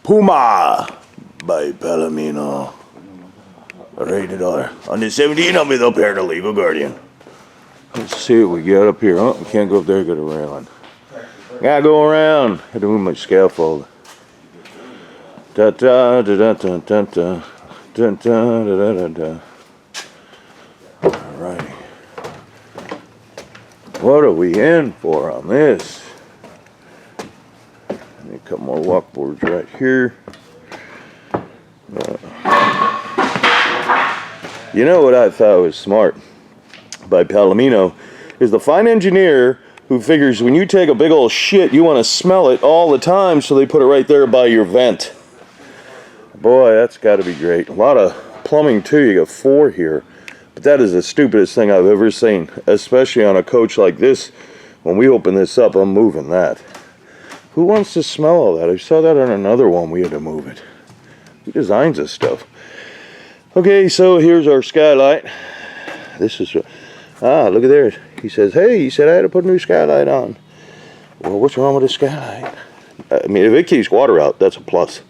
Puma by Palomino. Rated R. On the 17, I'm with up here, the legal guardian. Let's see what we got up here. Oh, we can't go up there, got a railing. Gotta go around. Had to move my scaffold. Da da da da da da da da da da da da. Alrighty. What are we in for on this? A couple more walkboards right here. You know what I thought was smart by Palomino is the fine engineer who figures when you take a big old shit, you want to smell it all the time, so they put it right there by your vent. Boy, that's got to be great. A lot of plumbing too. You got 4 here. But that is the stupidest thing I've ever seen, especially on a coach like this. When we open this up, I'm moving that. Who wants to smell all that? I saw that on another one. We had to move it. Who designs this stuff? Okay, so here's our skylight. This is, look at there. He says, hey, he said I had to put a new skylight on. Well, what's wrong with the skylight? I mean, if it keeps water out, that's a plus.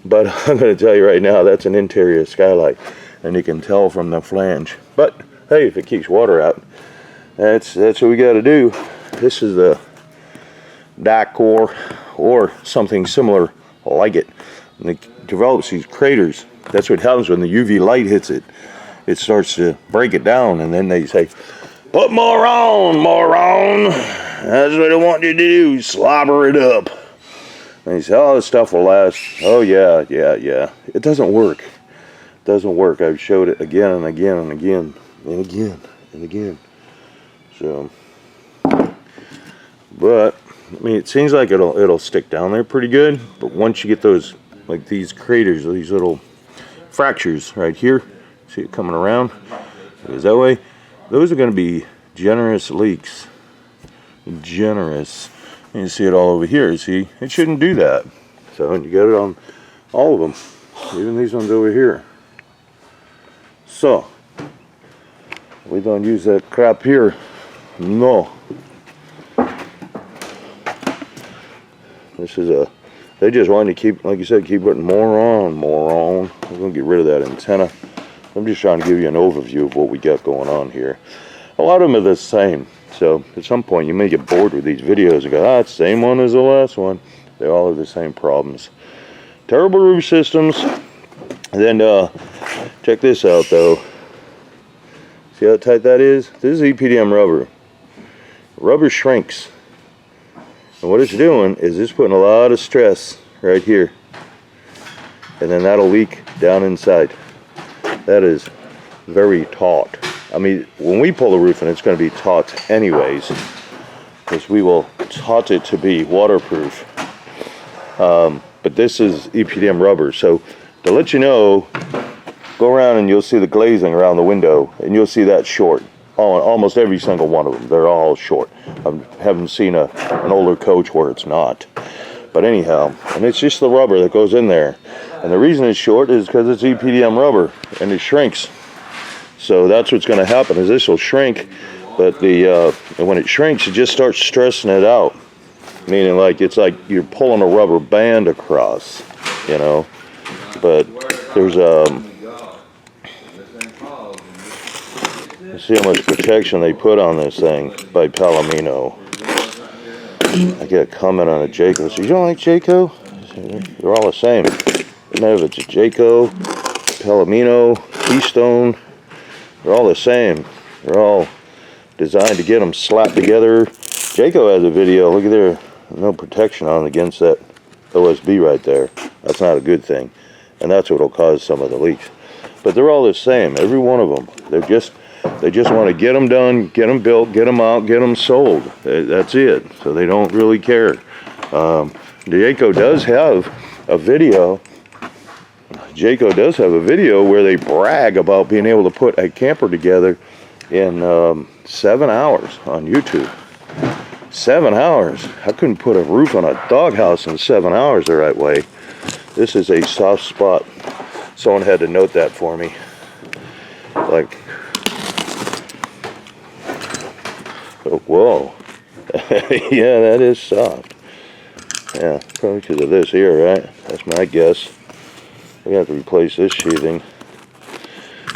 But I'm going to tell you right now, that's an interior skylight. And you can tell from the flange. But, hey, if it keeps water out, that's what we got to do. This is the Dacor or something similar like it. And it develops these craters. That's what happens when the UV light hits it. It starts to break it down, and then they say, put more on, moron. That's what I want you to do, slobber it up. And he said, oh, this stuff will last. Oh, yeah. It doesn't work. It doesn't work. I've showed it again and again and again and again and again. So, but, I mean, it seems like it'll stick down there pretty good. But once you get those, like these craters, these little fractures right here, see it coming around, it goes that way. Those are going to be generous leaks. Generous. And you see it all over here. See, it shouldn't do that. So you got it on all of them, even these ones over here. So we don't use that crap here. No. This is a. They just wanted to keep, like you said, keep putting more on. We're going to get rid of that antenna. I'm just trying to give you an overview of what we got going on here. A lot of them are the same. So at some point you may get bored with these videos and go, it's the same one as the last one. They all have the same problems. Terrible roof systems. And then check this out though. See how tight that is? This is EPDM rubber. Rubber shrinks. And what it's doing is it's putting a lot of stress right here. And then that'll leak down inside. That is very taut. I mean, when we pull the roof in, it's going to be taut anyways. Because we will taut it to be waterproof. But this is EPDM rubber. So to let you know, go around and you'll see the glazing around the window. And you'll see that short. Almost every single one of them. They're all short. I haven't seen an older coach where it's not. But anyhow, and it's just the rubber that goes in there. And the reason it's short is because it's EPDM rubber and it shrinks. So that's what's going to happen is this will shrink, but and when it shrinks, it just starts stressing it out. Meaning like it's like you're pulling a rubber band across, you know. But there's let's see how much protection they put on this thing by Palomino. I get a comment on a Jayco. So you don't like Jayco? They're all the same. Doesn't matter if it's a Jayco, Palomino, Keystone. They're all the same. They're all designed to get them slapped together. Jayco has a video. Look at there. No protection on against that OSB right there. That's not a good thing. And that's what will cause some of the leaks. But they're all the same. Every one of them. They just want to get them done, get them built, get them out, get them sold. That's it. So they don't really care. Jayco does have a video. Jayco does have a video where they brag about being able to put a camper together in 7 hours on YouTube. 7 hours. I couldn't put a roof on a doghouse in 7 hours the right way. This is a soft spot. Someone had to note that for me. Like, oh, whoa. Yeah, that is soft. Yeah, probably because of this here, right? That's my guess. We have to replace this sheathing.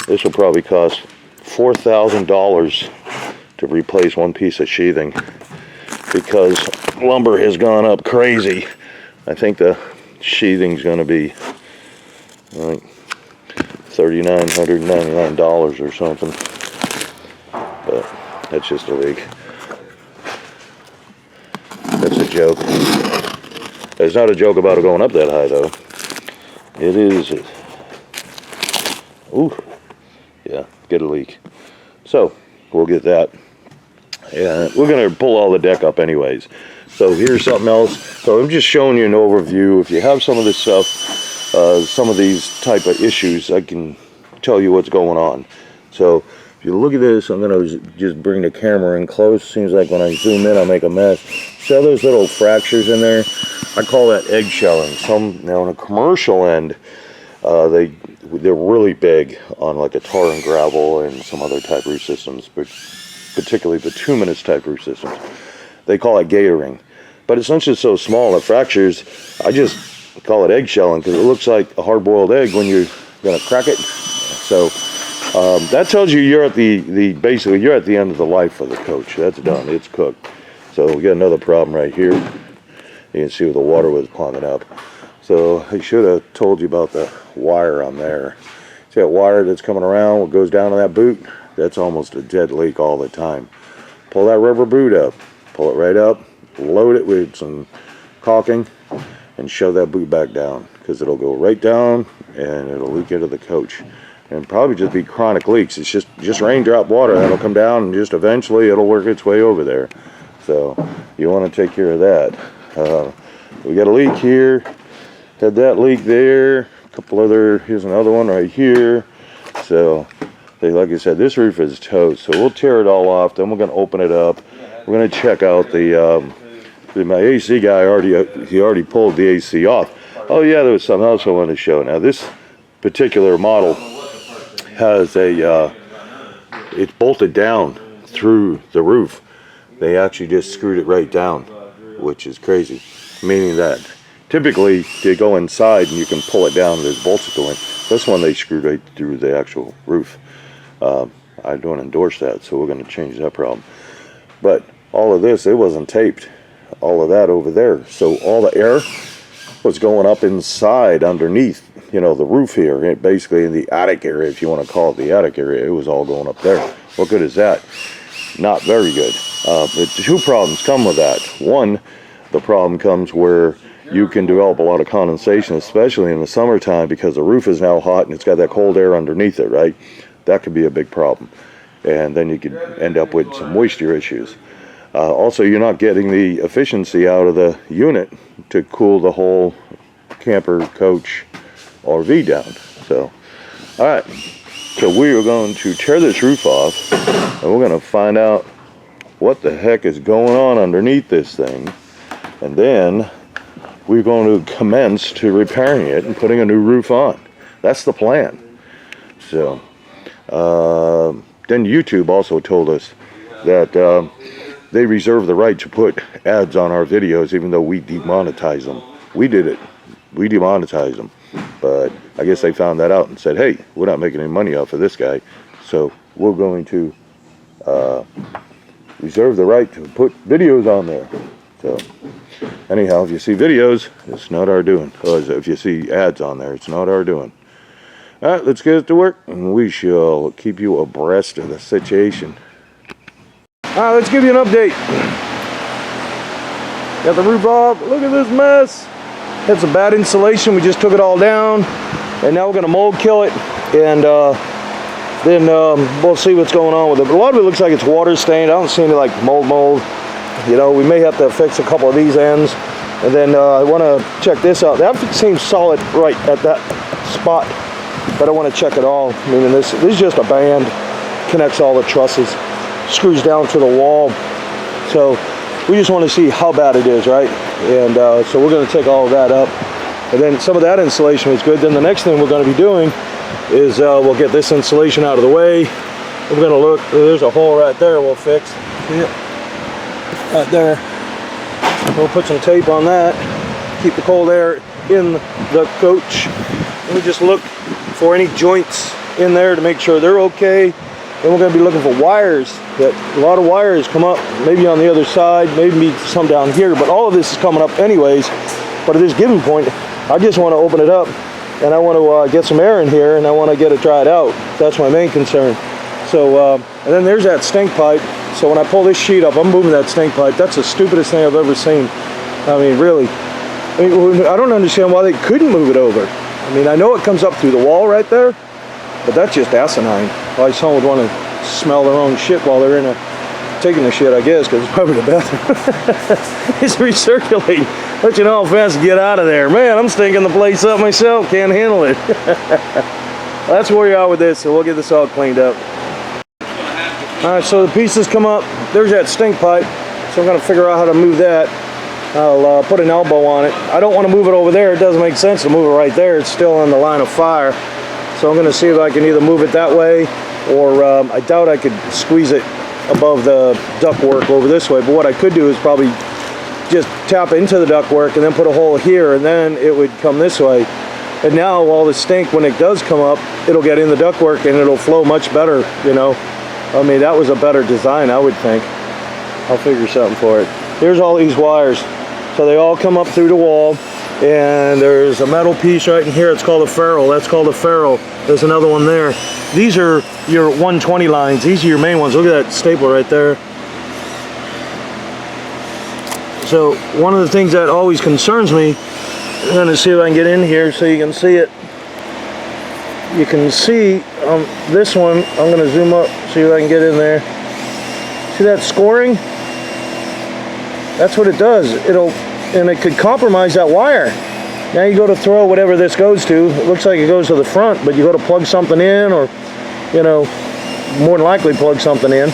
This will probably cost $4,000 to replace one piece of sheathing because lumber has gone up crazy. I think the sheathing's going to be like $3,999 or something. But that's just a leak. That's a joke. It's not a joke about it going up that high, though. It is. Ooh. Yeah, get a leak. So, we'll get that. Yeah, we're going to pull all the deck up anyways. So, here's something else. So, I'm just showing you an overview. If you have some of this stuff, some of these type of issues, I can tell you what's going on. So, if you look at this, I'm going to just bring the camera in close. Seems like when I zoom in, I'll make a mess. See all those little fractures in there? I call that eggshelling. Some, now on a commercial end, they're really big on like a tar and gravel and some other type roof systems, but particularly bituminous type roof systems. They call it gatoring. But it's not just so small, it fractures. I just call it eggshelling because it looks like a hard-boiled egg when you're going to crack it. So that tells you you're at basically you're at the end of the life of the coach. That's done. It's cooked. So we got another problem right here. You can see where the water was plumbing up. So I should have told you about the wire on there. See that wire that's coming around, what goes down to that boot? That's almost a dead leak all the time. Pull that rubber boot up. Pull it right up. Load it with some caulking and shove that boot back down because it'll go right down and it'll leak into the coach. And probably just be chronic leaks. It's just raindrop water that'll come down and just eventually it'll work its way over there. So you want to take care of that. We got a leak here. Had that leak there. A couple other, here's another one right here. So like I said, this roof is toast. So we'll tear it all off. Then we're going to open it up. We're going to check out my AC guy already pulled the AC off. Oh yeah, there was something else I wanted to show. Now this particular model has it's bolted down through the roof. They actually just screwed it right down, which is crazy. Meaning that typically they go inside and you can pull it down, there's bolts that go in. This one they screwed right through the actual roof. I don't endorse that, so we're going to change that problem. But all of this, it wasn't taped. All of that over there. So all the air was going up inside underneath, the roof here, basically in the attic area, if you want to call it the attic area. It was all going up there. What good is that? Not very good. The two problems come with that. One, the problem comes where you can develop a lot of condensation, especially in the summertime, because the roof is now hot and it's got that cold air underneath it, right? That could be a big problem. And then you could end up with some moisture issues. Also, you're not getting the efficiency out of the unit to cool the whole camper, coach, RV down. So, all right. So we are going to tear this roof off, and we're going to find out what the heck is going on underneath this thing. And then we're going to commence to repairing it and putting a new roof on. That's the plan. So, then YouTube also told us that they reserve the right to put ads on our videos even though we demonetize them. We did it. We demonetized them. But I guess they found that out and said, hey, we're not making any money off of this guy. So we're going to reserve the right to put videos on there. So anyhow, if you see videos, it's not our doing. Or if you see ads on there, it's not our doing. All right, let's get to work, and we shall keep you abreast of the situation. All right, let's give you an update. Got the roof off. Look at this mess. Had some bad insulation. We just took it all down, and now we're going to mold kill it, and then we'll see what's going on with it. But a lot of it looks like it's water stained. I don't see any like mold. We may have to fix a couple of these ends, and then I want to check this out. That seems solid right at that spot, but I want to check it all. Meaning this is just a band, connects all the trusses, screws down to the wall. So we just want to see how bad it is, right? And so we're going to take all of that up, and then some of that insulation was good. Then the next thing we're going to be doing is we'll get this insulation out of the way. We're going to look. There's a hole right there. We'll fix. Yeah. Right there. We'll put some tape on that. keep the cold air in the coach. And we just look for any joints in there to make sure they're okay. Then we're going to be looking for wires. That a lot of wires come up, maybe on the other side, maybe some down here, but all of this is coming up anyways. But at this given point, I just want to open it up, and I want to get some air in here, and I want to get it dried out. That's my main concern. So, and then there's that stink pipe. So when I pull this sheet up, I'm moving that stink pipe. That's the stupidest thing I've ever seen. I mean, really. I don't understand why they couldn't move it over. I mean, I know it comes up through the wall right there, but that's just asinine. Why someone would want to smell their own shit while they're taking the shit, I guess, because it's probably the bathroom. It's recirculating. Let you know how fast to get out of there. Man, I'm stinking the place up myself. Can't handle it. That's where you are with this, so we'll get this all cleaned up. Alright, so the pieces come up. There's that stink pipe. So I'm going to figure out how to move that. I'll put an elbow on it. I don't want to move it over there. It doesn't make sense to move it right there. It's still in the line of fire. So I'm going to see if I can either move it that way, or I doubt I could squeeze it above the ductwork over this way. But what I could do is probably just tap into the ductwork and then put a hole here, and then it would come this way. And now all the stink, when it does come up, it'll get in the ductwork and it'll flow much better, you know. I mean, that was a better design, I would think. I'll figure something for it. Here's all these wires. So they all come up through the wall, and there's a metal piece right in here. It's called a ferrule. That's called a ferrule. There's another one there. These are your 120 lines. These are your main ones. Look at that staple right there. So one of the things that always concerns me, I'm going to see if I can get in here so you can see it. You can see this one. I'm going to zoom up, see if I can get in there. See that scoring? That's what it does. And it could compromise that wire. Now you go to throw whatever this goes to. It looks like it goes to the front, but you go to plug something in, or, you know, more than likely plug something in.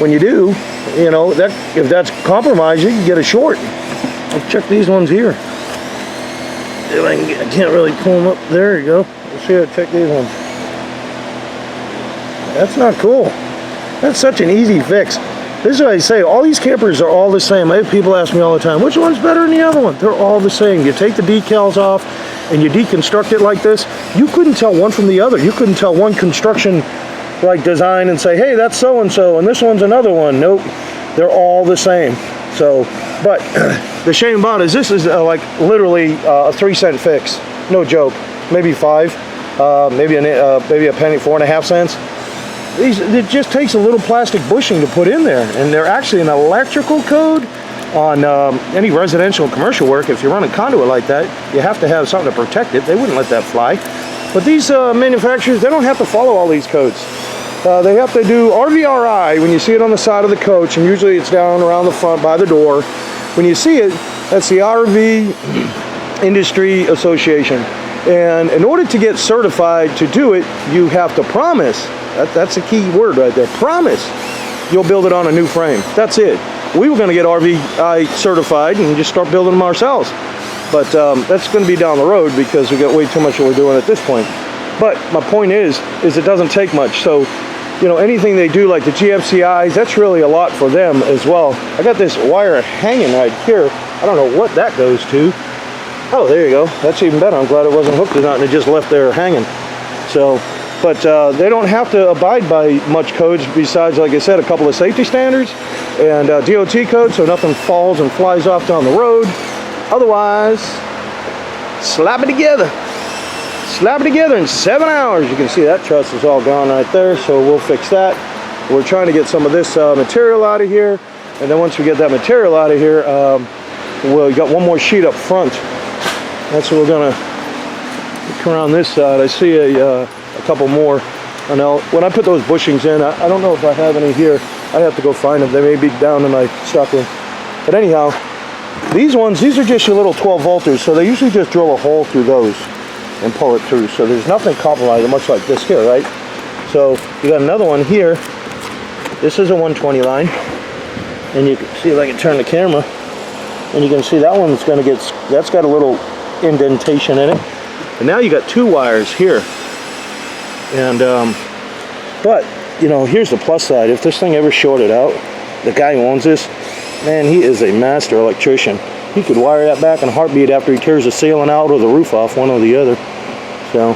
When you do, you know, that if that's compromised, you can get a short. Let's check these ones here. If I can't really pull them up. There you go. Let's see how to check these ones. That's not cool. That's such an easy fix. This is what I say, all these campers are all the same. I have people ask me all the time, which one's better than the other one? They're all the same. You take the decals off and you deconstruct it like this. You couldn't tell one from the other. You couldn't tell one construction like design and say, hey, that's so-and-so and this one's another one. Nope, they're all the same. So, but the shame about it is this is like literally a 3-cent fix. No joke, maybe 5, maybe a penny, 4.5 cents. It just takes a little plastic bushing to put in there, and they're actually an electrical code on any residential and commercial work. If you're running conduit like that, you have to have something to protect it. They wouldn't let that fly. But these manufacturers, they don't have to follow all these codes. They have to do RVRI when you see it on the side of the coach, and usually it's down around the front by the door. When you see it, that's the RV Industry Association. And in order to get certified to do it, you have to promise. That's a key word right there. Promise you'll build it on a new frame. That's it. We were going to get RVI certified and just start building them ourselves. But that's going to be down the road because we got way too much of what we're doing at this point. But my point is it doesn't take much. So, you know, anything they do like the GFCIs, that's really a lot for them as well. I got this wire hanging right here. I don't know what that goes to. Oh, there you go. That's even better. I'm glad it wasn't hooked or not and it just left there hanging. So, but they don't have to abide by much codes besides, like I said, a couple of safety standards and DOT codes so nothing falls and flies off down the road. Otherwise, slap it together. Slap it together in 7 hours. You can see that truss is all gone right there, so we'll fix that. We're trying to get some of this material out of here, and then once we get that material out of here, we got one more sheet up front. That's what we're gonna look around this side. I see a couple more. I know when I put those bushings in, I don't know if I have any here. I have to go find them. They may be down in my stock room. But anyhow, these are just your little 12 volters, so they usually just drill a hole through those and pull it through. So there's nothing compromised, much like this here, right? So you got another one here. This is a 120 line, and you can see if I can turn the camera, and you can see that one's going to get, that's got a little indentation in it. And now you got 2 wires here. And but you know, here's the plus side. If this thing ever shorted out, the guy who owns this, man, he is a master electrician. he could wire that back in a heartbeat after he tears the ceiling out or the roof off, one or the other. So,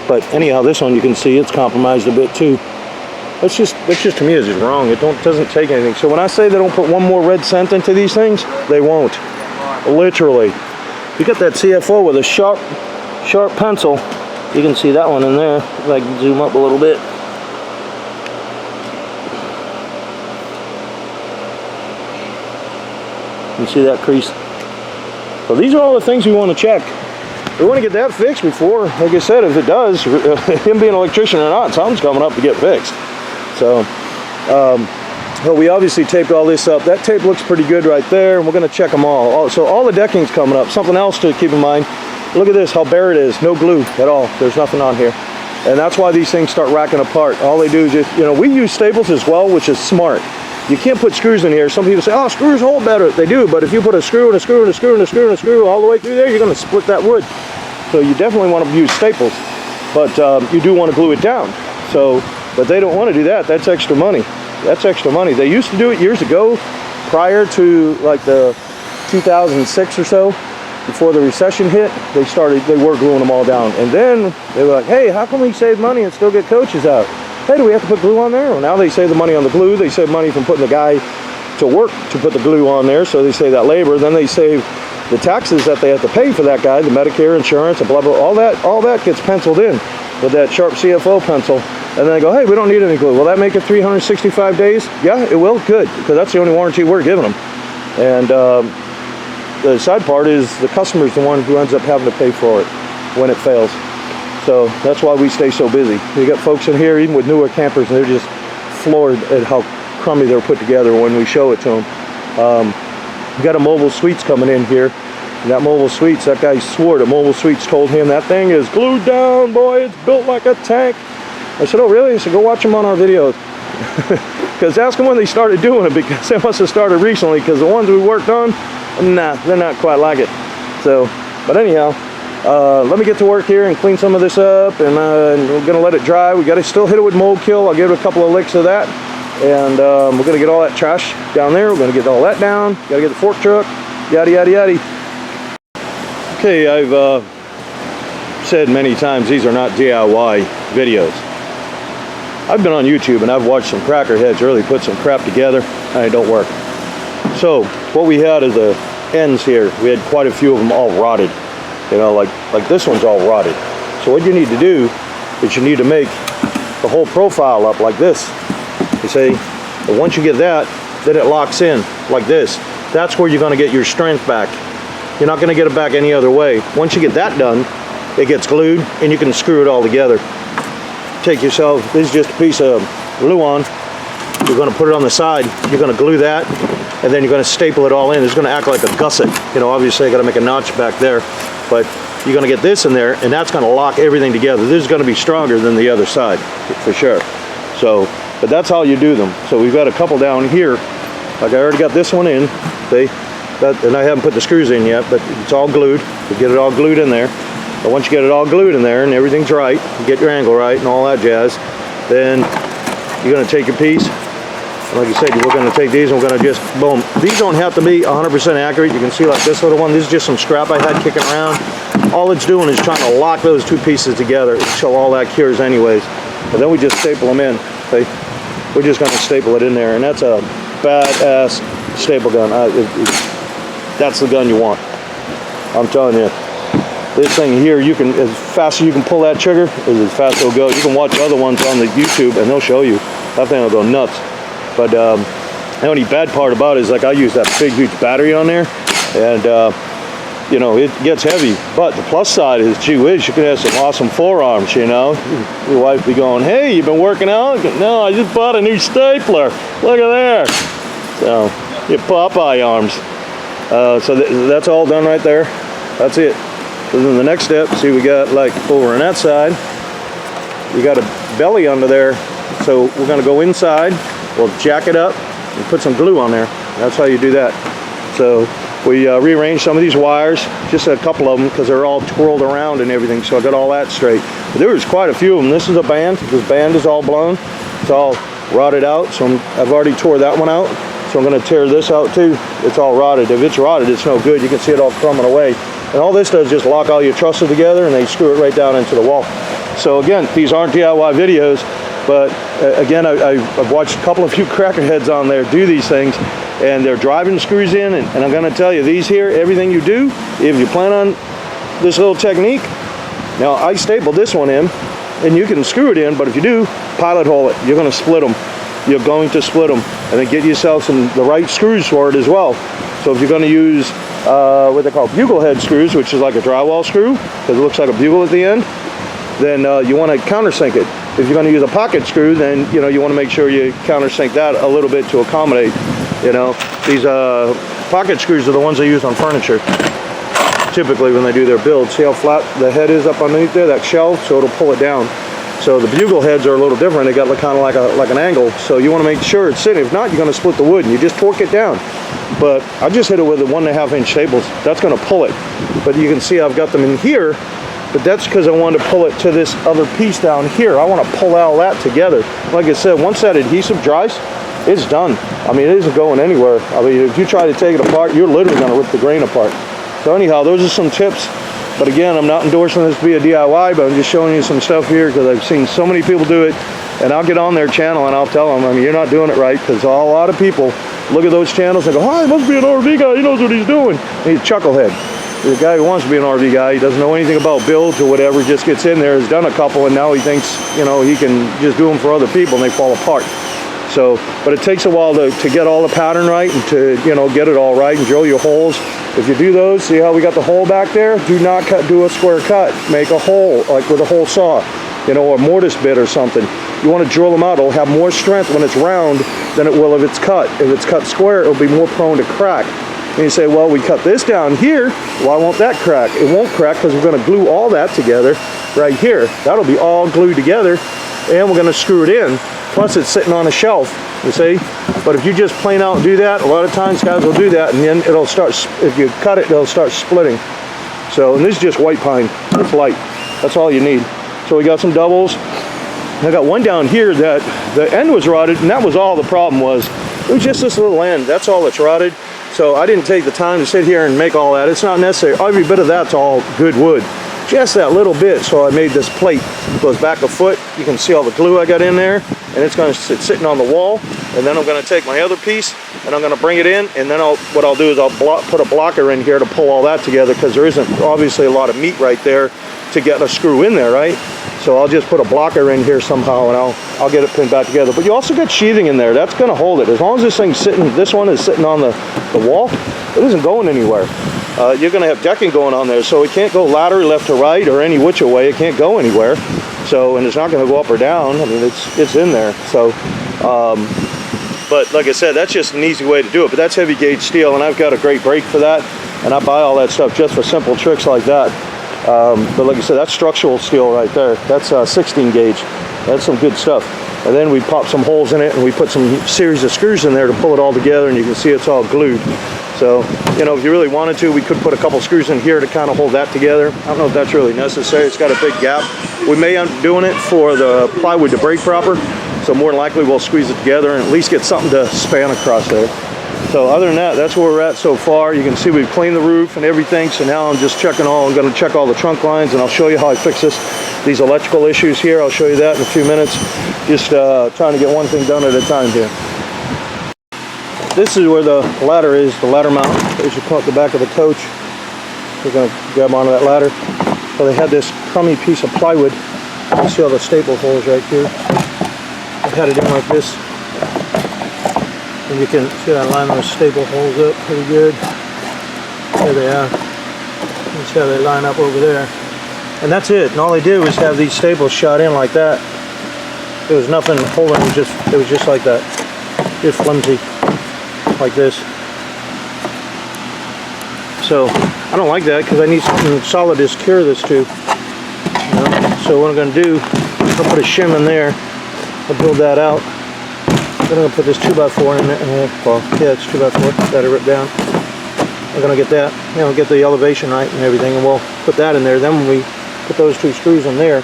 but anyhow, this one you can see it's compromised a bit too. That's just to me is just wrong. It doesn't take anything. So when I say they don't put one more red cent into these things, they won't. Literally. You got that CFO with a sharp pencil. You can see that one in there. If I can zoom up a little bit. You see that crease? So these are all the things we want to check. We want to get that fixed before, like I said, if it does, him being an electrician or not, something's coming up to get fixed. So, but we obviously taped all this up. That tape looks pretty good right there, and we're going to check them all. So all the decking's coming up. Something else to keep in mind, look at this, how bare it is. No glue at all. There's nothing on here. And that's why these things start racking apart. All they do is just, we use staples as well, which is smart. You can't put screws in here. Some people say, oh, screws hold better. They do, but if you put a screw and a screw and a screw and a screw and a screw all the way through there, you're going to split that wood. So you definitely want to use staples, but you do want to glue it down. So, but they don't want to do that. That's extra money. That's extra money. They used to do it years ago, prior to like the 2006 or so, before the recession hit. They were gluing them all down. And then they were like, hey, how can we save money and still get coaches out? Hey, do we have to put glue on there? Well, now they save the money on the glue. They save money from putting the guy to work to put the glue on there. So they save that labor. Then they save the taxes that they have to pay for that guy, the Medicare, insurance, and blah, blah, all that gets penciled in with that sharp CFO pencil. And then they go, hey, we don't need any glue. Will that make it 365 days? Yeah, it will. Good, because that's the only warranty we're giving them. And the side part is the customer's the one who ends up having to pay for it when it fails. So that's why we stay so busy. We got folks in here, even with newer campers, and they're just floored at how crummy they're put together when we show it to them. We got a Mobile Suites coming in here. And that Mobile Suites, that guy swore that Mobile Suites told him that thing is glued down, boy. It's built like a tank. I said, oh, really? I said, go watch them on our videos. Because ask them when they started doing it, because they must have started recently, because the ones we worked on, nah, they're not quite like it. So, but anyhow, let me get to work here and clean some of this up, and we're going to let it dry. We got to still hit it with mold kill. I'll give it a couple of licks of that. And we're going to get all that trash down there. We're going to get all that down. Got to get the fork truck, yada, yada, yada. Okay, I've said many times these are not DIY videos. I've been on YouTube and I've watched some crackerheads really put some crap together and it don't work. So what we had is the ends here. We had quite a few of them all rotted. Like this one's all rotted. So what you need to do is you need to make the whole profile up like this. You see, and once you get that, then it locks in like this. That's where you're going to get your strength back. You're not going to get it back any other way. Once you get that done, it gets glued and you can screw it all together. Take yourself, this is just a piece of glue on. You're going to put it on the side. You're going to glue that, and then you're going to staple it all in. It's going to act like a gusset. Obviously I got to make a notch back there, but you're going to get this in there, and that's going to lock everything together. This is going to be stronger than the other side, for sure. So, but that's how you do them. So we've got a couple down here. Like I already got this one in, see? And I haven't put the screws in yet, but it's all glued. You get it all glued in there. But once you get it all glued in there and everything's right, you get your angle right and all that jazz, then you're going to take your piece. And like I said, we're going to take these and we're going to just, boom. These don't have to be 100% accurate. You can see like this little one. This is just some scrap I had kicking around. All it's doing is trying to lock those two pieces together until all that cures anyways. And then we just staple them in. Okay? We're just going to staple it in there. And that's a badass staple gun. That's the gun you want. I'm telling you. This thing here, you can, as fast as you can pull that trigger, is as fast as it'll go. You can watch other ones on the YouTube and they'll show you. That thing will go nuts. But the only bad part about it is, like, I use that big, huge battery on there, and it gets heavy. But the plus side is, gee whiz, you could have some awesome forearms. Your wife be going, hey, you been working out? No, I just bought a new stapler. Look at there. So your Popeye arms. So that's all done right there. That's it. So then the next step, see, we got, like, over on that side, we got a belly under there. So we're going to go inside, we'll jack it up and put some glue on there. That's how you do that. So we rearranged some of these wires, just a couple of them, because they're all twirled around and everything. So I got all that straight. But there was quite a few of them. This is a band. This band is all blown. It's all rotted out. So I've already tore that one out. So So I'm going to tear this out too. It's all rotted. If it's rotted, it's no good. You can see it all crumbling away. And all this does is just lock all your trusses together, and they screw it right down into the wall. So again, these aren't DIY videos, but again, I've watched a couple of few crackerheads on there do these things, and they're driving screws in, and I'm going to tell you, these here, everything you do, if you plan on this little technique, now I stapled this one in, and you can screw it in, but if you do, pilot hole it. You're going to split them. You're going to split them, and then get yourself some the right screws for it as well. So if you're going to use what they call bugle head screws, which is like a drywall screw, because it looks like a bugle at the end, then you want to countersink it. If you're going to use a pocket screw, then you want to make sure you countersink that a little bit to accommodate. These pocket screws are the ones they use on furniture typically when they do their build. See how flat the head is up underneath there, that shelf, so it'll pull it down. So the bugle heads are a little different. They got kind of like an angle, so you want to make sure it's sitting. If not, you're going to split the wood, and you just torque it down. But I just hit it with a 1.5 inch staples. That's going to pull it. But you can see I've got them in here, but that's because I wanted to pull it to this other piece down here. I want to pull all that together. Like I said, once that adhesive dries, it's done. I mean, it isn't going anywhere. I mean, if you try to take it apart, you're literally going to rip the grain apart. So anyhow, those are some tips. But again, I'm not endorsing this to be a DIY, but I'm just showing you some stuff here because I've seen so many people do it. And I'll get on their channel and I'll tell them, I mean, you're not doing it right, because a lot of people look at those channels and go, oh, he must be an RV guy. He knows what he's doing. And he's a chucklehead. The guy who wants to be an RV guy, he doesn't know anything about builds or whatever, just gets in there, has done a couple, and now he thinks, he can just do them for other people, and they fall apart. So, but it takes a while to get all the pattern right and to, get it all right and drill your holes. If you do those, see how we got the hole back there? Do not do a square cut. Make a hole, like with a hole saw, or a mortise bit or something. You want to drill them out. It'll have more strength when it's round than it will if it's cut. If it's cut square, it'll be more prone to crack. And you say, well, we cut this down here, why won't that crack? It won't crack because we're going to glue all that together right here. That'll be all glued together, and we're going to screw it in. Plus, it's sitting on a shelf, you see? But if you just plain out do that, a lot of times guys will do that, and then it'll start, if you cut it, it'll start splitting. So, and this is just white pine. It's light. That's all you need. So we got some doubles. I got one down here that the end was rotted, and that was all the problem was. It was just this little end. That's all that's rotted. So I didn't take the time to sit here and make all that. It's not necessary. Every bit of that's all good wood. Just that little bit, so I made this plate. It goes back a foot. You can see all the glue I got in there, and it's going to sit sitting on the wall. And then I'm going to take my other piece, and I'm going to bring it in, and then what I'll do is I'll put a blocker in here to pull all that together, because there isn't obviously a lot of meat right there to get a screw in there, right? So I'll just put a blocker in here somehow, and I'll get it pinned back together. But you also got sheathing in there. That's going to hold it. As long as this one is sitting on the wall, it isn't going anywhere. You're going to have decking going on there, so it can't go laterally left to right or any which way. It can't go anywhere. So, and it's not going to go up or down. I mean, it's in there. So, but like I said, that's just an easy way to do it. But that's heavy gauge steel, and I've got a great brake for that. And I buy all that stuff just for simple tricks like that. But like I said, that's structural steel right there. That's 16 gauge. That's some good stuff. And then we pop some holes in it, and we put some series of screws in there to pull it all together, and you can see it's all glued. So, if you really wanted to, we could put a couple screws in here to kind of hold that together. I don't know if that's really necessary. It's got a big gap. We may end up doing it for the plywood to break proper. So more than likely we'll squeeze it together and at least get something to span across there. So other than that, that's where we're at so far. You can see we've cleaned the roof and everything. So now I'm just I'm going to check all the trunk lines, and I'll show you how I fix these electrical issues here. I'll show you that in a few minutes. Just trying to get one thing done at a time here. This is where the ladder is, the ladder mount. As you come up the back of the coach, we're going to grab onto that ladder. So they had this crummy piece of plywood. You see all the staple holes right here. I had it in like this. And you can see I line those staple holes up pretty good. There they are. You see how they line up over there. And that's it. And all they did was have these staples shot in like that. There was nothing holding it. It was just like that. Just flimsy. Like this. So I don't like that because I need something solid to secure this to. So what I'm going to do, I'll put a shim in there. I'll build that out. Then I'm going to put this 2x4 in there. Well, yeah, it's 2x4. Got it ripped down. I'm going to get that, get the elevation right and everything, and we'll put that in there. Then when we put those two screws in there,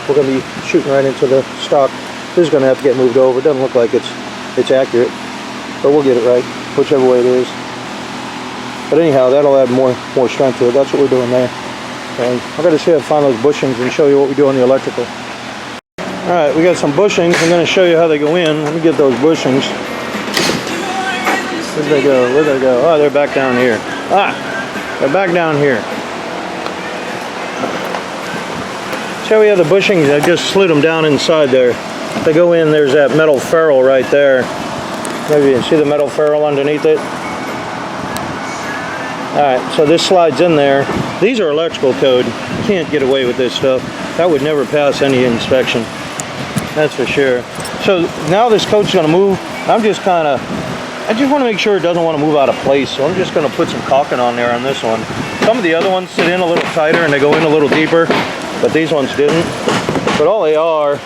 we're going to be shooting right into the stock. This is going to have to get moved over. It doesn't look like it's accurate. But we'll get it right, whichever way it is. But anyhow, that'll add more strength to it. That's what we're doing there. And I'm going to see if I find those bushings and show you what we do on the electrical. Alright, we got some bushings. I'm going to show you how they go in. Let me get those bushings. Where'd they go? Where'd they go? Oh, they're back down here. They're back down here. See how we have the bushings? I just slid them down inside there. They go in, there's that metal ferrule right there. Maybe you can see the metal ferrule underneath it. Alright, so this slides in there. These are electrical code. You can't get away with this stuff. That would never pass any inspection. That's for sure. So now this coat's going to move. I just want to make sure it doesn't want to move out of place. So I'm just going to put some caulking on there on this one. Some of the other ones sit in a little tighter and they go in a little deeper. But these ones didn't. But all they are,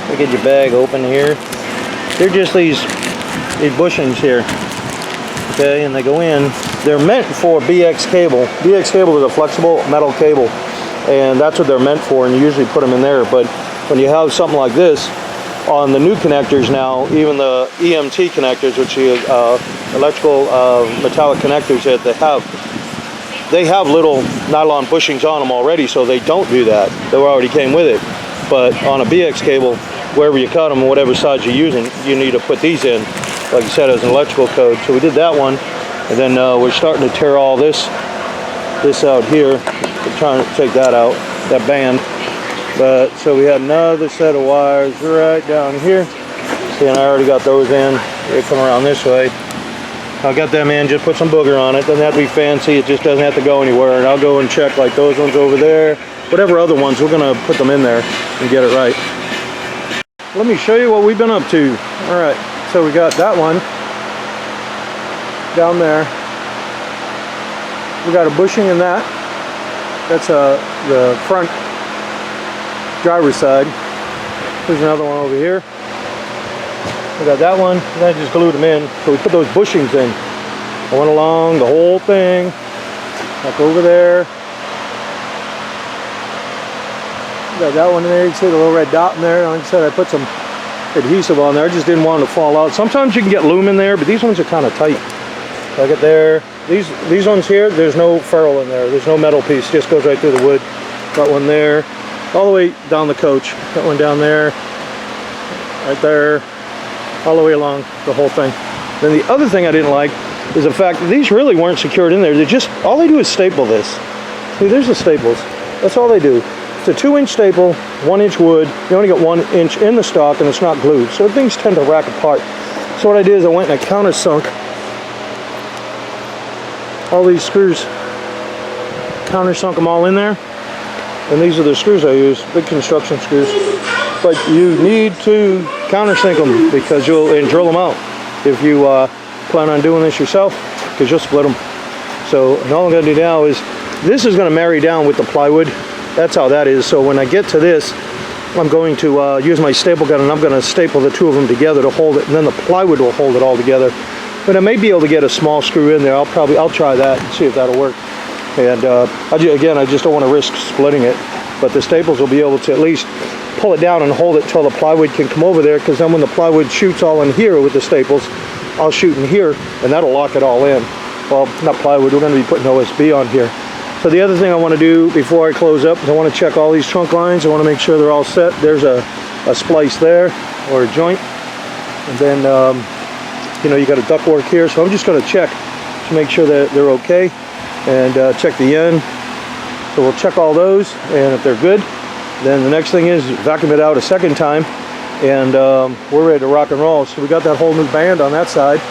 let me get your bag open here. They're just these bushings here. Okay, and they go in. They're meant for BX cable. BX cable is a flexible metal cable, and that's what they're meant for, and you usually put them in there. But when you have something like this, on the new connectors now, even the EMT connectors, which is electrical metallic connectors that they have little nylon bushings on them already, so they don't do that. They already came with it. But on a BX cable, wherever you cut them, whatever size you're using, you need to put these in, like you said, as an electrical code. So we did that one, and then we're starting to tear all this out here. We're trying to take that out, that band. But so we had another set of wires right down here. See, and I already got those in. They come around this way. I got them in, just put some booger on it. Doesn't have to be fancy, it just doesn't have to go anywhere. And I'll go and check like those ones over there. Whatever other ones, we're gonna put them in there and get it right. Let me show you what we've been up to. All right, so we got that one down there. We got a bushing in that. That's the front driver's side. There's another one over here. We got that one, and I just glued them in. So we put those bushings in. I went along the whole thing, back over there. Got that one in there. You can see the little red dot in there. Like I said, I put some adhesive on there. I just didn't want it to fall out. Sometimes you can get loom in there, but these ones are kind of tight. Like it there. These ones here, there's no ferrule in there. There's no metal piece. Just goes right through the wood. Got one there, all the way down the coach. Got one down there, right there, all the way along the whole thing. Then the other thing I didn't like is the fact that these really weren't secured in there. They're just, all they do is staple this. See, there's the staples. That's all they do. It's a 2-inch staple, 1-inch wood. You only got 1 inch in the stock, and it's not glued. So things tend to rack apart. So what I did is I went and I countersunk all these screws. Countersunk them all in there. And these are the screws I use, big construction screws. But you need to countersink them because and drill them out if you plan on doing this yourself, because you'll split them. So and all I'm going to do now is, this is going to marry down with the plywood. That's how that is. So when I get to this, I'm going to use my staple gun, and I'm going to staple the two of them together to hold it, and then the plywood will hold it all together. But I may be able to get a small screw in there. I'll try that and see if that'll work. And again, I just don't want to risk splitting it. But the staples will be able to at least pull it down and hold it till the plywood can come over there, because then when the plywood shoots all in here with the staples, I'll shoot in here, and that'll lock it all in. Well, not plywood, we're going to be putting OSB on here. So the other thing I want to do before I close up is I want to check all these trunk lines. I want to make sure they're all set. There's a splice there, or a joint. And then, you got a ductwork here. So I'm just going to check to make sure that they're okay, and check the end. So we'll check all those, and if they're good, then the next thing is vacuum it out a second time, and we're ready to rock and roll. So we got that whole new band on that side.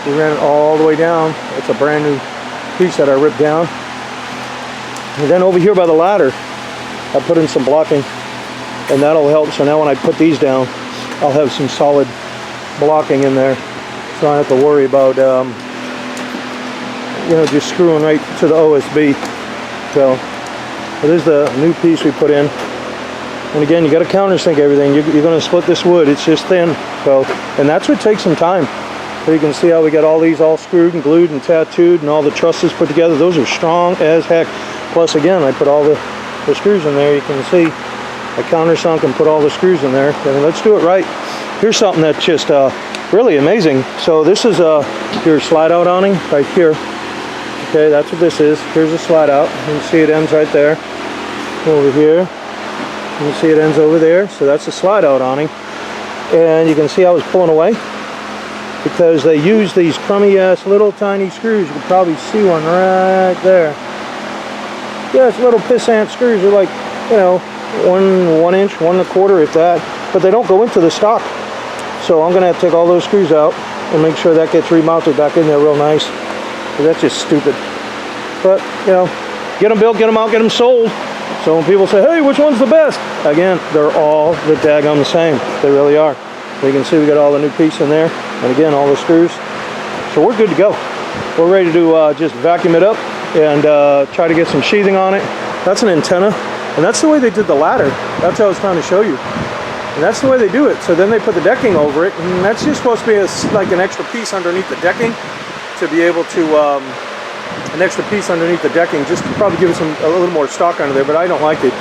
We ran it all the way down. It's a brand new piece that I ripped down. And then over here by the ladder, I put in some blocking, and that'll help. So now when I put these down, I'll have some solid blocking in there, so I don't have to worry about just screwing right to the OSB. So there's the new piece we put in. And again, you got to countersink everything. You're going to split this wood. It's just thin. So, and that's what takes some time. So you can see how we got all these all screwed and glued and tattooed, and all the trusses put together. Those are strong as heck. Plus, again, I put all the screws in there. You can see I countersunk and put all the screws in there. And let's do it right. here's something that's just really amazing. So this is your slide out awning right here. Okay, that's what this is. Here's a slide out. You can see it ends right there. Over here. You can see it ends over there. So that's a slide out awning. And you can see I was pulling away because they use these crummy ass little tiny screws. You can probably see one right there. Yeah, it's little pissant screws. They're like, you know, one inch, 1 1/4 if that. But they don't go into the stock. So I'm going to have to take all those screws out and make sure that gets remounted back in there real nice. That's just stupid. But, you know, get them built, get them out, get them sold. So when people say, hey, which one's the best? Again, they're all the daggone the same. They really are. You can see we got all the new piece in there. And again, all the screws. So we're good to go. We're ready to just vacuum it up and try to get some sheathing on it. That's an antenna. And that's the way they did the ladder. That's what I was trying to show you. And that's the way they do it. So then they put the decking over it. And that's just supposed to be like an extra piece underneath the decking. To be able to, an extra piece underneath the decking, just to probably give it a little more stock under there, but I don't like it.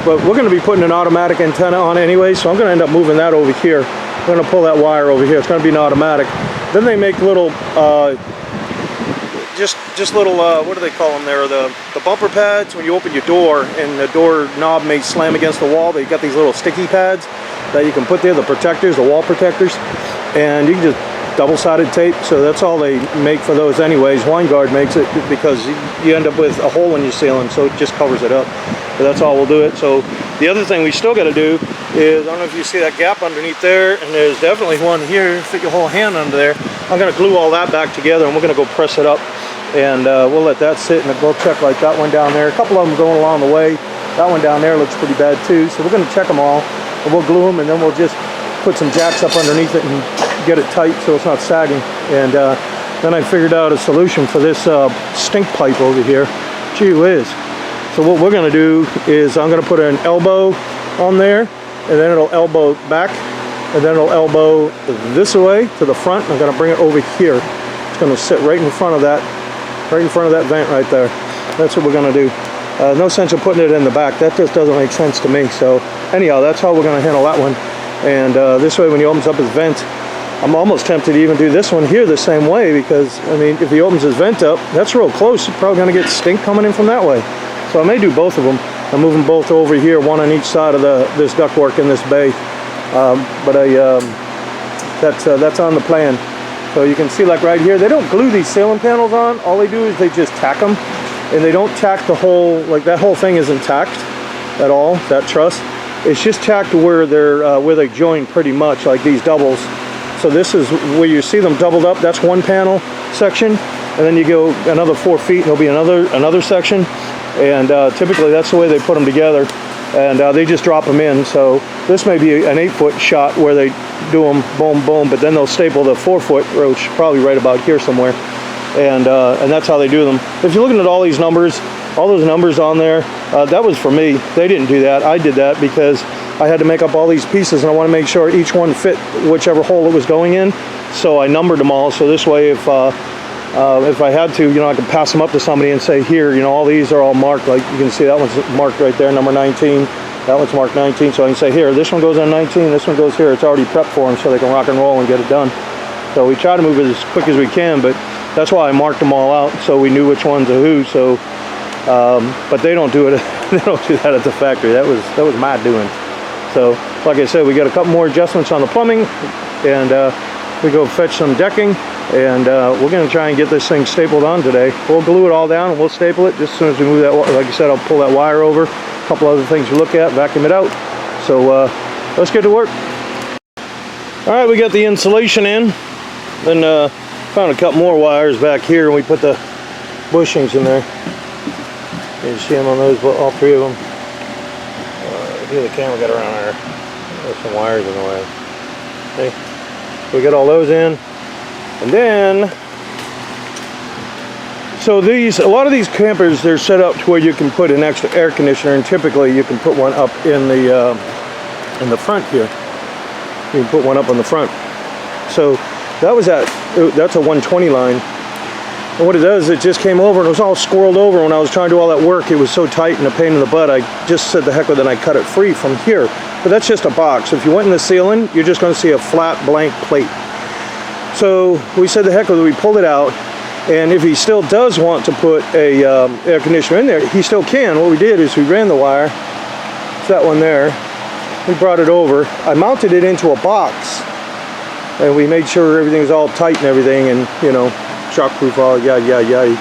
But we're going to be putting an automatic antenna on anyway, so I'm going to end up moving that over here. I'm going to pull that wire over here. It's going to be an automatic. Then they make little, just little, what do they call them there? The bumper pads when you open your door, and the door knob may slam against the wall. They got these little sticky pads that you can put there, the protectors, the wall protectors, and you can just double-sided tape, so that's all they make for those anyways. Winegard makes it because you end up with a hole in your ceiling, so it just covers it up. But that's all we'll do it. So the other thing we still got to do is, I don't know if you see that gap underneath there, and there's definitely one here, fit your whole hand under there. I'm going to glue all that back together, and we're going to go press it up, and we'll let that sit, and we'll check like that one down there. A couple of them going along the way. That one down there looks pretty bad too, so we're going to check them all, and we'll glue them, and then we'll just put some jacks up underneath it and get it tight so it's not sagging. And then I figured out a solution for this stink pipe over here. Gee whiz. So what we're going to do is I'm going to put an elbow on there, and then it'll elbow back, and then it'll elbow this way to the front. I'm going to bring it over here. It's going to sit right in front of that vent right there. That's what we're going to do. No sense of putting it in the back. That just doesn't make sense to me. So anyhow, that's how we're going to handle that one. And this way, when he opens up his vent, I'm almost tempted to even do this one here the same way, because, I mean, if he opens his vent up, that's real close. You're probably going to get stink coming in from that way. So I may do both of them. I'm moving both over here, one on each side of this ductwork in this bay. That's on the plan. So you can see, like right here, they don't glue these ceiling panels on. All they do is they just tack them. And they don't tack the whole, like that whole thing isn't tacked at all, that truss. It's just tacked where they join pretty much, like these doubles. So this is where you see them doubled up. That's one panel section, and then you go another 4 feet, and there'll be another section. And typically that's the way they put them together, and they just drop them in. So this may be an 8-foot shot where they do them boom, boom, but then they'll staple the 4-foot roach probably right about here somewhere, and that's how they do them. If you're looking at all these numbers, all those numbers on there, that was for me. They didn't do that. I did that because I had to make up all these pieces, and I want to make sure each one fit whichever hole it was going in. So I numbered them all. So this way, if I had to, you know, I could pass them up to somebody and say, here, you know, all these are all marked. Like you can see that one's marked right there, number 19. That one's marked 19. So I can say, here, this one goes on 19. This one goes here. It's already prepped for them, so they can rock and roll and get it done. So we try to move it as quick as we can, but that's why I marked them all out, so we knew which ones are who. So. But they don't do it. They don't do that at the factory. That was my doing. So, like I said, we got a couple more adjustments on the plumbing, and we go fetch some decking, and we're going to try and get this thing stapled on today. We'll glue it all down, and we'll staple it just as soon as we move that. Like I said, I'll pull that wire over. A couple other things to look at, vacuum it out. So let's get to work. All right, we got the insulation in. Then found a couple more wires back here, and we put the bushings in there. You see them on those, all three of them. The camera got around there. There's some wires in the way. Okay, we got all those in, and then so a lot of these campers, they're set up to where you can put an extra air conditioner, and typically you can put one up in the front here. You can put one up on the front. So that's a 120 line. And what it does, it just came over and it was all squirreled over when I was trying to do all that work. It was so tight and a pain in the butt. I just said the heck with it, and I cut it free from here. but that's just a box. If you went in the ceiling, you're just going to see a flat blank plate. So we said the heck with it, we pulled it out, and if he still does want to put a air conditioner in there, he still can. What we did is we ran the wire, it's that one there, we brought it over, I mounted it into a box, and we made sure everything's all tight and everything, and you know, shockproof, all yada.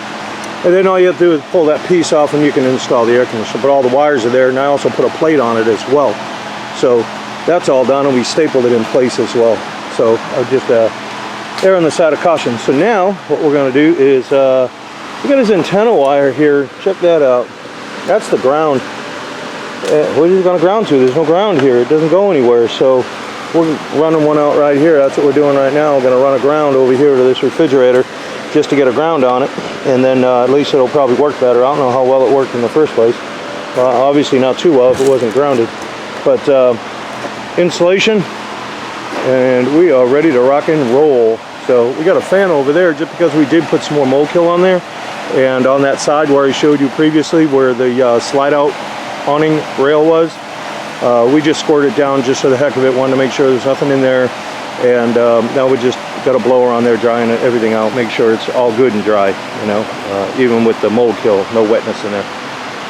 And then all you have to do is pull that piece off and you can install the air conditioner. But all the wires are there, and I also put a plate on it as well. So that's all done, and we stapled it in place as well. So I just err on the side of caution. So now what we're going to do is we got his antenna wire here. Check that out. That's the ground. What is it going to ground to? There's no ground here. It doesn't go anywhere. So we're running one out right here. That's what we're doing right now. We're going to run a ground over here to this refrigerator just to get a ground on it, and then at least it'll probably work better. I don't know how well it worked in the first place. Obviously not too well if it wasn't grounded. But insulation, and we are ready to rock and roll. So we got a fan over there just because we did put some more mold kill on there, and on that side where I showed you previously where the slide out awning rail was, we just squirted it down just for the heck of it, wanted to make sure there's nothing in there. And now we just got a blower on there drying everything out, make sure it's all good and dry, you know, even with the mold kill, no wetness in there.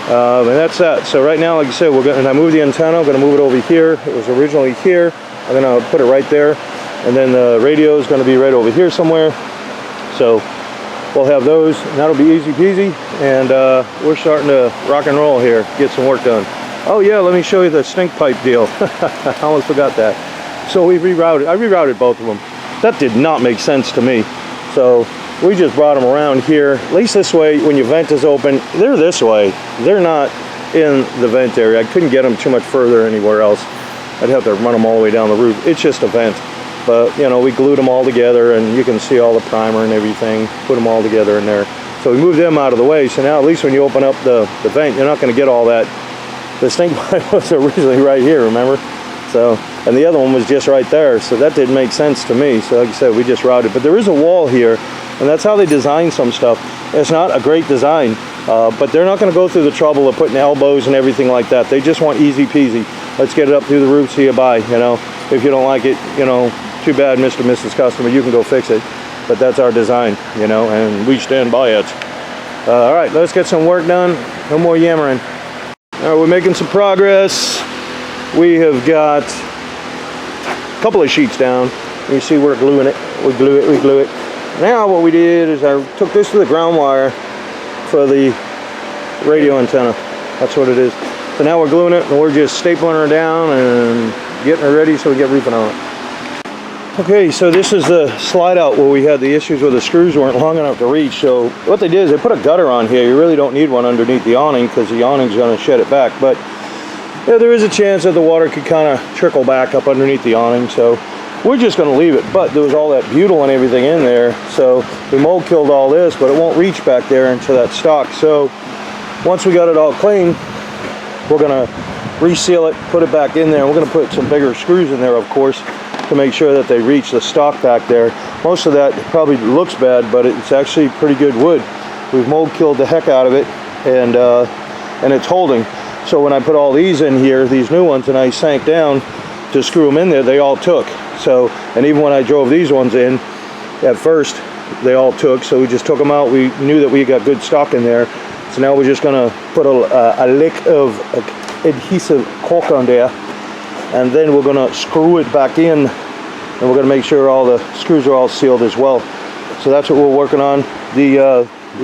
And that's that. So right now, like I said, and I moved the antenna. I'm going to move it over here. It was originally here. I'm going to put it right there, and then the radio is going to be right over here somewhere. So we'll have those, and that'll be easy peasy. And we're starting to rock and roll here, get some work done. Oh yeah, let me show you the stink pipe deal. I almost forgot that. So I rerouted both of them. That did not make sense to me. So we just brought them around here. At least this way, when your vent is open, they're this way. They're not in the vent area. I couldn't get them too much further anywhere else. I'd have to run them all the way down the roof. It's just a vent. But, you know, we glued them all together, and you can see all the primer and everything. Put them all together in there. So we moved them out of the way. So now at least when you open up the vent, you're not going to get all that. The stink pipe was originally right here, remember? So, and the other one was just right there, so that didn't make sense to me. So like I said, we just routed. But there is a wall here, and that's how they design some stuff. It's not a great design, but they're not going to go through the trouble of putting elbows and everything like that. They just want easy peasy. Let's get it up through the roof, see you bye, you know. If you don't like it, you know, too bad, Mr. and Mrs. Customer, you can go fix it. But that's our design, you know, and we stand by it. All right, let's get some work done. No more yammering. All right, we're making some progress. We have got a couple of sheets down. You see we're gluing it. We glue it. Now what we did is I took this to the ground wire for the radio antenna. That's what it is. So now we're gluing it, and we're just stapling her down and getting her ready so we get roofing on it. Okay, so this is the slide out where we had the issues where the screws weren't long enough to reach. So what they did is they put a gutter on here. You really don't need one underneath the awning because the awning's going to shed it back. But yeah, there is a chance that the water could kind of trickle back up underneath the awning, so we're just going to leave it. But there was all that butyl and everything in there, so we mold killed all this, but it won't reach back there into that stock. So once we got it all clean, we're going to reseal it, put it back in there. We're going to put some bigger screws in there, of course, to make sure that they reach the stock back there. Most of that probably looks bad, but it's actually pretty good wood. We've mold killed the heck out of it, and it's holding. So when I put all these in here, these new ones, and I sank down to screw them in there, they all took. So, and even when I drove these ones in, at first, they all took. So we just took them out. We knew that we got good stock in there. So now we're just going to put a lick of adhesive caulk on there, and then we're going to screw it back in, and we're going to make sure all the screws are all sealed as well. So that's what we're working on. We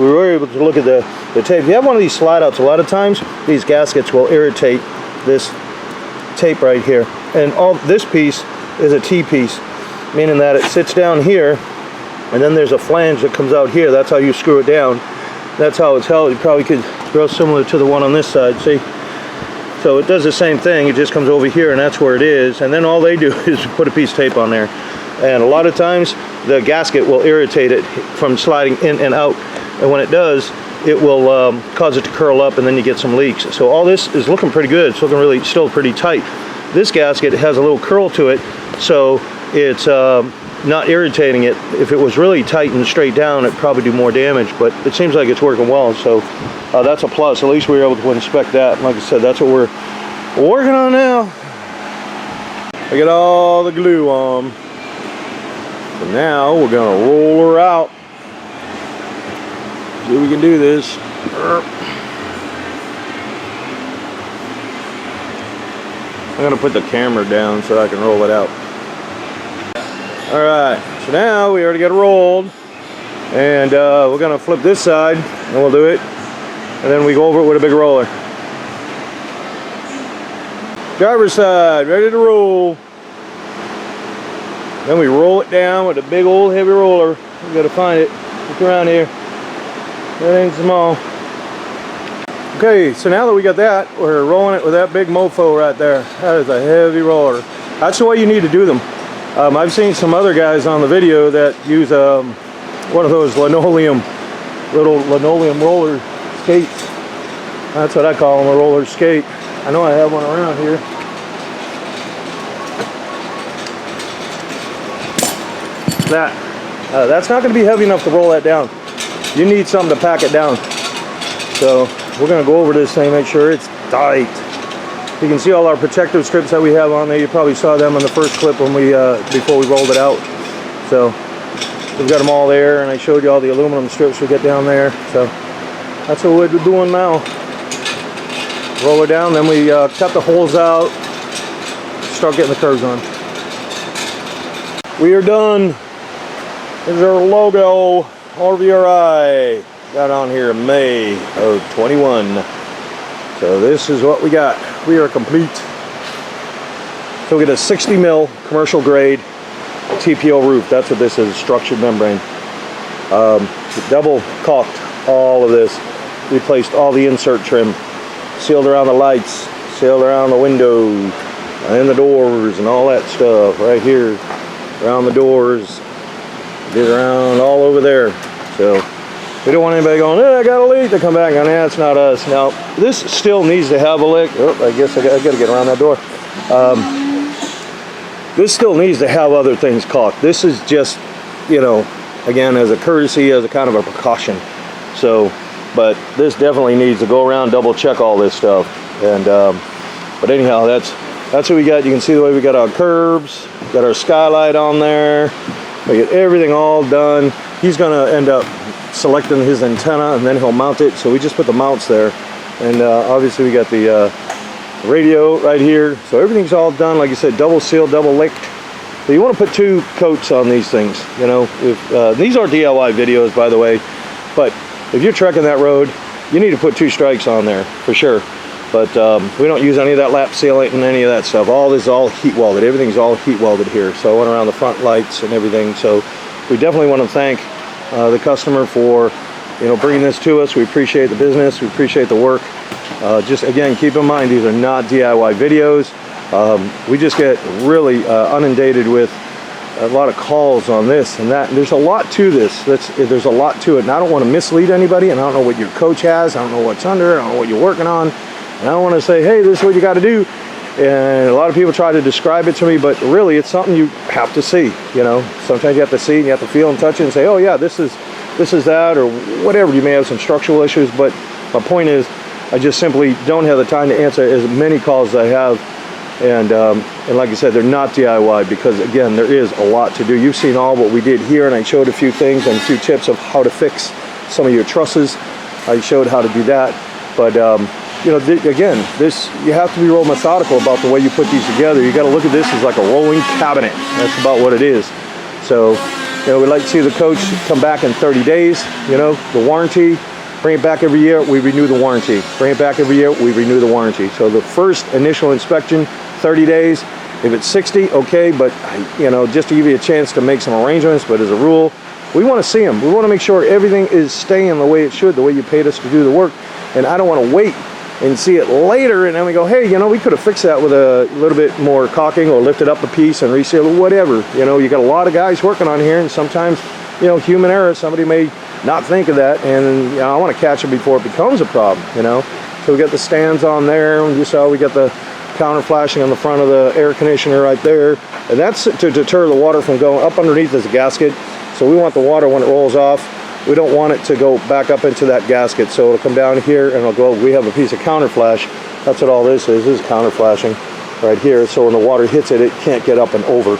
were able to look at the tape. If you have one of these slide outs, a lot of times these gaskets will irritate this tape right here. And all this piece is a T-piece, meaning that it sits down here, and then there's a flange that comes out here. That's how you screw it down. That's how it's held. You probably could real similar to the one on this side, see? So it does the same thing. It just comes over here, and that's where it is. And then all they do is put a piece of tape on there. And a lot of times the gasket will irritate it from sliding in and out. And when it does, it will cause it to curl up, and then you get some leaks. So all this is looking pretty good. It's looking really still pretty tight. This gasket has a little curl to it, so it's not irritating it. If it was really tight and straight down, it'd probably do more damage, but it seems like it's working well. So that's a plus. At least we were able to inspect that. And like I said, that's what we're working on now. I got all the glue on. So now we're gonna roll her out. See if we can do this. I'm gonna put the camera down so I can roll it out. All right, so now we already got it rolled, and we're gonna flip this side, and we'll do it, and then we go over it with a big roller. Driver's side, ready to roll. Then we roll it down with a big old heavy roller. We gotta find it. Look around here. That ain't small. Okay, so now that we got that, we're rolling it with that big mofo right there. That is a heavy roller. That's the way you need to do them. I've seen some other guys on the video that use one of those little linoleum roller skates. That's what I call them, a roller skate. I know I have one around here. That's not going to be heavy enough to roll that down. You need something to pack it down. So we're going to go over this thing, make sure it's tight. You can see all our protective strips that we have on there. You probably saw them in the first clip when we before we rolled it out. So we've got them all there, and I showed you all the aluminum strips we get down there. So that's what we're doing now. Roll it down, then we cut the holes out, start getting the curves on. We are done. There's our logo, RVRI. Got on here in May of 21. So this is what we got. We are complete. So we get a 60 mil commercial grade TPO roof. That's what this is, structured membrane. Double caulked all of this. Replaced all the insert trim. Sealed around the lights. Sealed around the windows. And the doors and all that stuff right here. Around the doors. Did around all over there. So we don't want anybody going, I got a leak, to come back and go, nah, it's not us. Now, this still needs to have a lick. Oh, I guess I got to get around that door. This still needs to have other things caulked. This is just, you know, again, as a courtesy, as a kind of a precaution. So, but this definitely needs to go around, double check all this stuff. And, but anyhow, that's what we got. You can see the way we got our curbs, got our skylight on there. We get everything all done. He's gonna end up selecting his antenna, and then he'll mount it. So we just put the mounts there, and obviously we got the radio right here. So everything's all done, like you said, double sealed, double licked. So you want to put 2 coats on these things. You know, if these are DIY videos, by the way, but if you're trekking that road, you need to put 2 strikes on there for sure. But we don't use any of that lap sealant and any of that stuff. All this is all heat welded. Everything's all heat welded here. So I went around the front lights and everything. So we definitely want to thank the customer for, you know, bringing this to us. We appreciate the business. We appreciate the work. Just again, keep in mind, these are not DIY videos. We just get really inundated with a lot of calls on this and that. And there's a lot to this. There's a lot to it. And I don't want to mislead anybody. And I don't know what your coach has. I don't know what's under. I don't know what you're working on. And I don't want to say, hey, this is what you got to do. And a lot of people try to describe it to me, but really it's something you have to see. You know, sometimes you have to see and you have to feel and touch it and say, oh yeah, this is that, or whatever. You may have some structural issues, but my point is, I just simply don't have the time to answer as many calls as I have. And like I said, they're not DIY because, again, there is a lot to do. You've seen all what we did here, and I showed a few things and a few tips of how to fix some of your trusses. I showed how to do that. But you know, again, you have to be real methodical about the way you put these together. You got to look at this as like a rolling cabinet. That's about what it is. So, you know, we'd like to see the coach come back in 30 days. You know, the warranty, bring it back every year, we renew the warranty. Bring it back every year, we renew the warranty. So the first initial inspection, 30 days. If it's 60, okay, but, you know, just to give you a chance to make some arrangements, but as a rule, we want to see them. We want to make sure everything is staying the way it should, the way you paid us to do the work. And I don't want to wait and see it later, and then we go, hey, you know, we could have fixed that with a little bit more caulking or lifted up a piece and resealed it, whatever. You know, you got a lot of guys working on here, and sometimes, you know, human error, somebody may not think of that, and, you know, I want to catch it before it becomes a problem, you know. So we got the stands on there, and you saw we got the counter flashing on the front of the air conditioner right there, and that's to deter the water from going up underneath this gasket. So we want the water, when it rolls off, we don't want it to go back up into that gasket, so it'll come down here and it'll go. We have a piece of counter flash. That's what all this is counter flashing. right here, so when the water hits it, it can't get up and over.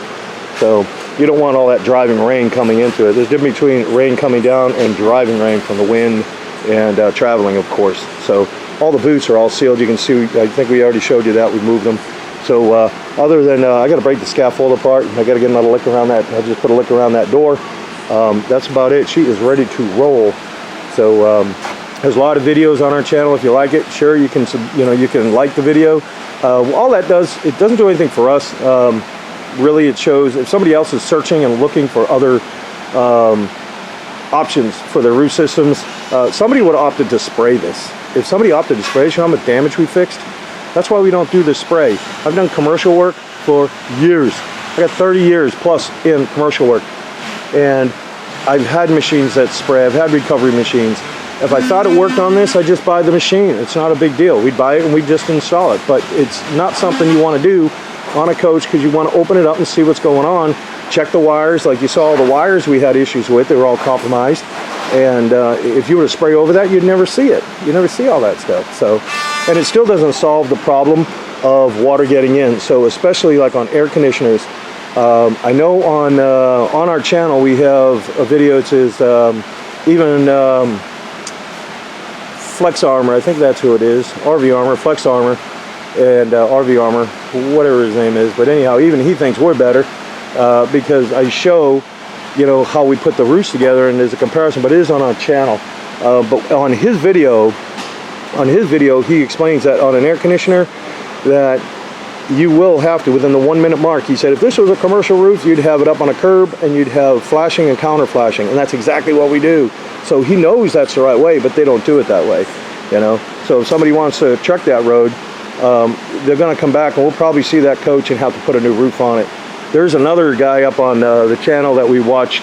So you don't want all that driving rain coming into it. There's a difference between rain coming down and driving rain from the wind and traveling, of course. So all the boots are all sealed. You can see, I think we already showed you that. We moved them. So other than, I got to break the scaffold apart. I got to get another lick around that. I just put a lick around that door. That's about it. She is ready to roll. So there's a lot of videos on our channel. If you like it, sure, you can, you can like the video. All that does, it doesn't do anything for us. Really, it shows if somebody else is searching and looking for other options for their roof systems, somebody would have opted to spray this. If somebody opted to spray, you know how much damage we fixed? That's why we don't do the spray. I've done commercial work for years. I got 30 years plus in commercial work. And I've had machines that spray. I've had recovery machines. If I thought it worked on this, I just buy the machine. It's not a big deal. We'd buy it and we'd just install it. But it's not something you want to do on a coach, because you want to open it up and see what's going on. Check the wires. Like you saw, the wires we had issues with, they were all compromised. And if you were to spray over that, you'd never see it. You never see all that stuff. So, and it still doesn't solve the problem of water getting in. So especially like on air conditioners, I know on our channel we have a video. It says even Flex Armor, I think that's who it is. RV Armor, Flex Armor, and RV Armor, whatever his name is. But anyhow, even he thinks we're better because I show, how we put the roofs together, and there's a comparison. But it is on our channel. But on his video, he explains that on an air conditioner, that you will have to, within the 1 minute mark, he said, if this was a commercial roof, you'd have it up on a curb and you'd have flashing and counter flashing, and that's exactly what we do. So he knows that's the right way, but they don't do it that way, So if somebody wants to truck that road, they're going to come back, and we'll probably see that coach and have to put a new roof on it. There's another guy up on the channel that we watched.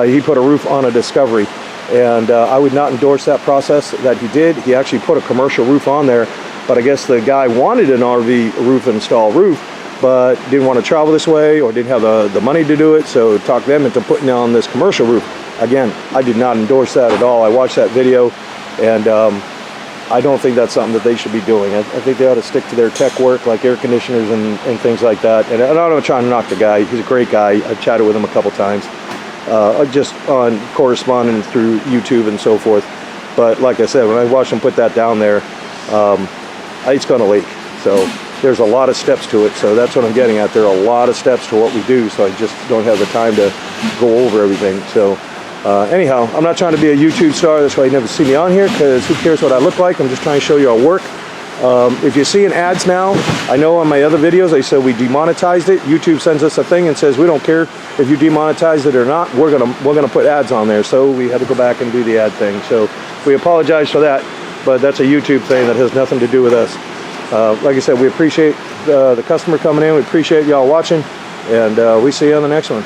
He put a roof on a Discovery, and I would not endorse that process that he did. He actually put a commercial roof on there, but I guess the guy wanted an RV roof install roof, but didn't want to travel this way or didn't have the money to do it, so talked them into putting on this commercial roof. Again, I did not endorse that at all. I watched that video, and I don't think that's something that they should be doing. I think they ought to stick to their tech work, like air conditioners and things like that. And I'm not trying to knock the guy. He's a great guy. I've chatted with him a couple times, just on corresponding through YouTube and so forth. But like I said, when I watched him put that down there, it's going to leak. So there's a lot of steps to it. So that's what I'm getting at. There are a lot of steps to what we do. So I just don't have the time to go over everything. So anyhow, I'm not trying to be a YouTube star. That's why you never see me on here, because who cares what I look like? I'm just trying to show you our work. If you're seeing ads now, I know on my other videos they said we demonetized it. YouTube sends us a thing and says we don't care if you demonetize it or not. We're gonna put ads on there. So we had to go back and do the ad thing. So we apologize for that, but that's a YouTube thing that has nothing to do with us. Like I said, we appreciate the customer coming in. We appreciate y'all watching, and we see you on the next one.